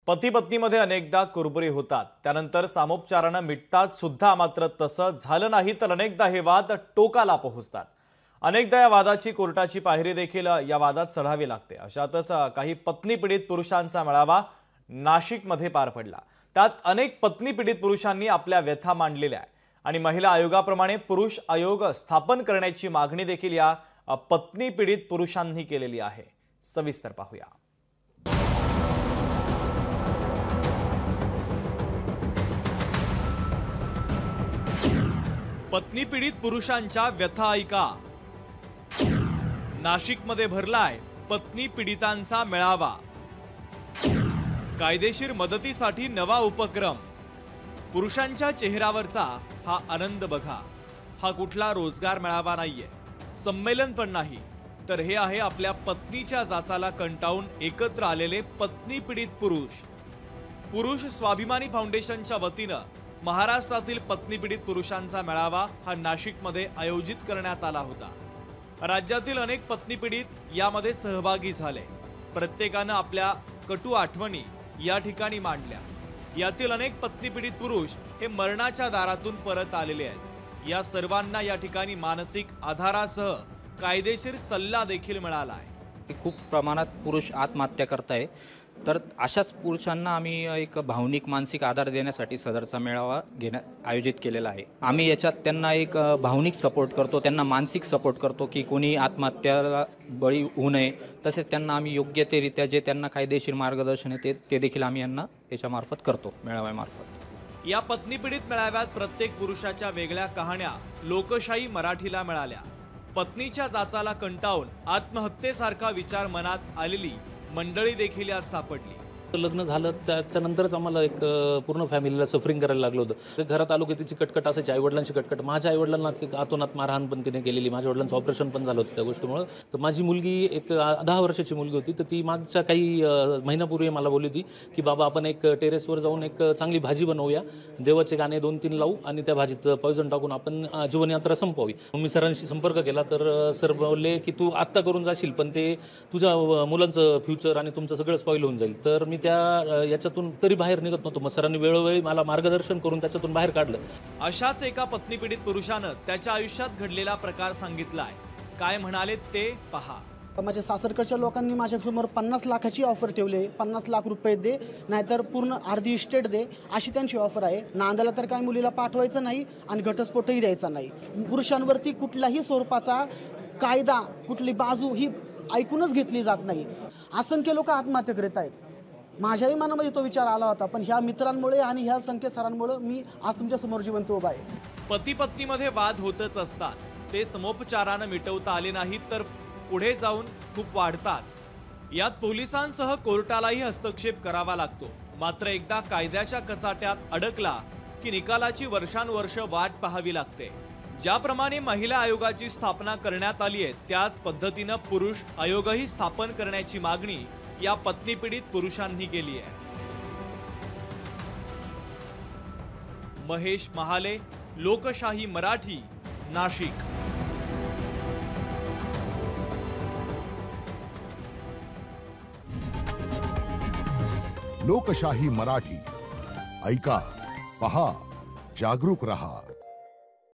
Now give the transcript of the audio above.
पती पत्नीमध्ये अनेकदा कुरबुरी होतात, त्यानंतर सामोपचाराने मिटतात सुद्धा। मात्र तसं झालं नाही तर अनेकदा हे वाद टोकाला पोहोचतात। अनेकदा या वादाची कोर्टाची पायरी देखील या वादात चढावी लागते। अशातच काही पत्नी पीडित पुरुषांचा मेळावा नाशिकमध्ये पार पडला। त्यात अनेक पत्नी पीडित पुरुषांनी आपल्या व्यथा मांडलेल्या आहे आणि महिला आयोगाप्रमाणे पुरुष आयोग स्थापन करण्याची मागणी देखील या पत्नी पीडित पुरुषांनी केलेली आहे। सविस्तर पाहूया। पत्नी पीडित पुरुषांच्या व्यथा ऐका। नाशिकमध्ये भरलाय पत्नी पीडितांचा मेळावा। कायदेशीर मदतीसाठी नवा उपक्रम। पुरुषांच्या चेहऱ्यावरचा हा आनंद बघा। हा कुठला रोजगार मेळावा नाहीये, संमेलन पण नाही, तर हे आहे आपल्या पत्नीच्या जाचाला कंटाळून एकत्र आलेले पत्नी पीडित पुरुष। पुरुष स्वाभिमानी फाउंडेशनच्या वतीनं महाराष्ट्रातील पत्नी पीडित पुरुषांचा मेळावा हा नाशिकमध्ये आयोजित करण्यात आला होता। राज्यातील अनेक पत्नी पीडित यामध्ये सहभागी झाले। प्रत्येकानं आपल्या कटू आठवणी या ठिकाणी मांडल्या। यातील अनेक पत्नी पीडित पुरुष हे मरणाच्या दारातून परत आलेले आहेत। या सर्वांना या ठिकाणी मानसिक आधारासह कायदेशीर सल्ला देखील मिळाला आहे। खूप प्रमाणात पुरुष आत्महत्या करताय, तर अशाच पुरुषांना आम्ही एक भावनिक मानसिक आधार देण्यासाठी सदरचा मेळावा आयोजित केलेला आहे। आम्ही याच्यात त्यांना एक भावनिक सपोर्ट करतो, त्यांना मानसिक सपोर्ट करतो की कोणी आत्महत्याला बळी होऊ नये। तसेच त्यांना आम्ही योग्य ते रीत्या जे त्यांना कायदेशीर मार्गदर्शन आहे ते देखील आम्ही यांना याच्यामार्फत करतो, मेळाव्यामार्फत। या पत्नी पीडित मेळाव्यात प्रत्येक पुरुषाच्या वेगळ्या कहाण्या लोकशाही मराठीला मिळाल्या। पत्नीच्या जाचाला कंटाळून आत्महत्येसारखा विचार मनात आलेली मंडळी देखील यात सापडली। लग्न झालं त्याच्यानंतरच आम्हाला एक पूर्ण फॅमिलीला सफरिंग करायला लागलं होतं। घरात आलो की तिची कटकट असायची, आईवडिलांची कटकट। माझ्या आईवडिलांना आतोनात मारहाण पण तिने केलेली, माझ्या वडिलांचं ऑपरेशन पण झालं होतं त्या गोष्टीमुळे। तर माझी मुलगी एक 10 वर्षाची मुलगी होती, तर ती मागच्या काही महिन्यापूर्वी मला बोलली होती की बाबा आपण एक टेरेसवर जाऊन एक चांगली भाजी बनवूया, देवाचे गाणे 2-3 लावू आणि त्या भाजीत पॉयझन टाकून आपण जीवनयात्रा संपवावी। मी सरांशी संपर्क केला तर सर बोलले की तू आत्ता करून जाशील पण ते तुझ्या मुलांचं फ्युचर आणि तुमचं सगळं स्पॉईल होऊन जाईल। तर मी त्या याच्यातून तरी बाहेर निघत नव्हतो। मग सरांनी वेळोवेळी मला मार्गदर्शन करून त्याच्यातून बाहेर काढलं। अशाच एका पत्नी पीडित पुरुषानं त्याच्या आयुष्यात घडलेला प्रकार सांगितलाय। काय म्हणाले ते पहा। माझ्या सासरकडच्या लोकांनी माझ्यासमोर 50 लाखाची ऑफर ठेवली। 50 लाख रुपये दे, नाहीतर पूर्ण अर्धी इस्टेट दे, अशी त्यांची ऑफर आहे। नांदाला तर काय मुलीला पाठवायचं नाही आणि घटस्फोटही द्यायचा नाही। पुरुषांवरती कुठल्याही स्वरूपाचा कायदा, कुठली बाजू ही ऐकूनच घेतली जात नाही। असंख्य लोक आत्महत्या करीत आहेत। माझ्याही मनामध्ये तो विचार आला होता, पण ह्या मित्रांमुळे आणि ह्या संख्य सरांमुळे मी आज तुमच्या समोर जिवंत उभा आहे। पती पत्नीमध्ये वाद होतच असतात, ते समोपचाराने मिटवता आले नाहीत तर पुढे जाऊन खूप वाढतात। यात पोलिसांसह कोर्टालाही हस्तक्षेप करावा लागतो। मात्र एकदा कायद्याच्या कचाट्यात अडकला की निकालाची वर्षानुवर्ष वाट पाहावी लागते। ज्याप्रमाणे महिला आयोगाची स्थापना करण्यात आली आहे, त्याच पद्धतीनं पुरुष आयोगही स्थापन करण्याची मागणी या पत्नी पीडित पुरुषांनी केली आहे। महेश महाले, लोकशाही मराठी, नाशिक। लोकशाही मराठी ऐका, पहा, जागरूक रहा।